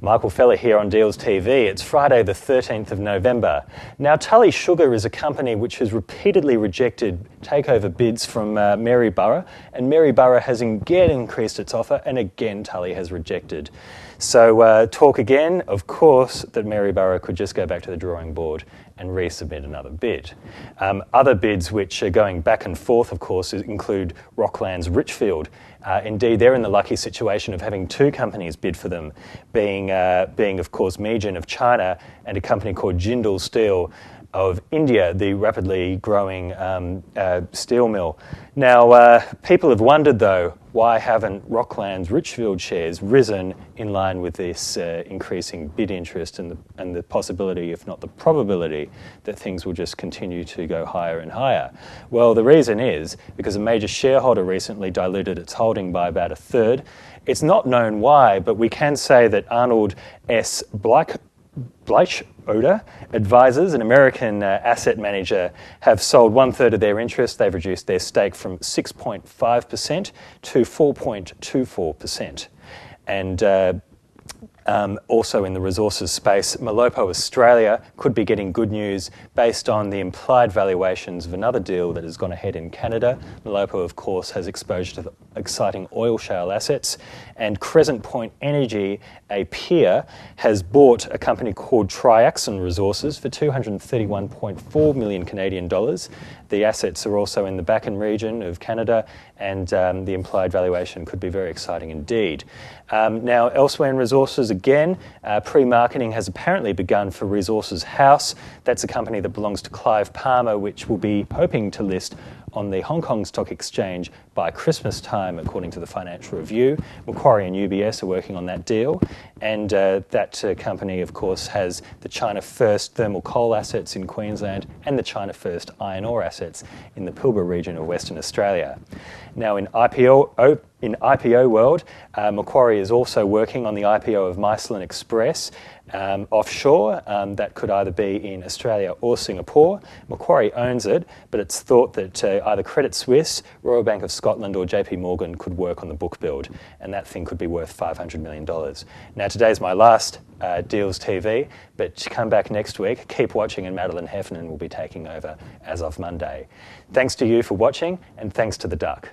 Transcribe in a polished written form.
Michael Feller here on Deals TV. It's Friday the 13th of November. Now, Tully Sugar is a company which has repeatedly rejected takeover bids from Maryborough, and Maryborough has again increased its offer, and again Tully has rejected. So talk again, of course, that Maryborough could just go back to the drawing board and resubmit another bid. Other bids which are going back and forth, of course, include Rocklands, Richfield. Indeed, they're in the lucky situation of having two companies bid for them, being of course, Miclyn of China and a company called Jindal Steel of India, the rapidly growing steel mill. Now, people have wondered, though, why haven't Rocklands Richfield shares risen in line with this increasing bid interest and the possibility, if not the probability, that things will just continue to go higher and higher? Well, the reason is because a major shareholder recently diluted its holding by about a third. It's not known why, but we can say that Arnold S. Bleichoder Advisors, an American asset manager, have sold 1/3 of their interest. They've reduced their stake from 6.5% to 4.24%. And also in the resources space, Molopo Australia could be getting good news based on the implied valuations of another deal that has gone ahead in Canada. Molopo, of course, has exposure to the exciting oil shale assets, and Crescent Point Energy, a peer, has bought a company called Triaxon Resources for 231.4 million Canadian dollars. The assets are also in the Bakken region of Canada, and the implied valuation could be very exciting indeed. Now, elsewhere in resources, again, pre-marketing has apparently begun for Resourcehouse. That's a company that belongs to Clive Palmer, which will be hoping to list on the Hong Kong Stock Exchange by Christmas time, according to the Financial Review. Macquarie and UBS are working on that deal, and that company, of course, has the China First thermal coal assets in Queensland and the China First iron ore assets in the Pilbara region of Western Australia. Now, in IPO world, Macquarie is also working on the IPO of Micyln Express offshore. That could either be in Australia or Singapore. Macquarie owns it, but it's thought that either Credit Suisse, Royal Bank of Scotland or JP Morgan could work on the book build, and that thing could be worth $500 million. Now, today's my last Deals TV, but come back next week. Keep watching, and Madeline Heffernan will be taking over as of Monday. Thanks to you for watching, and thanks to the duck.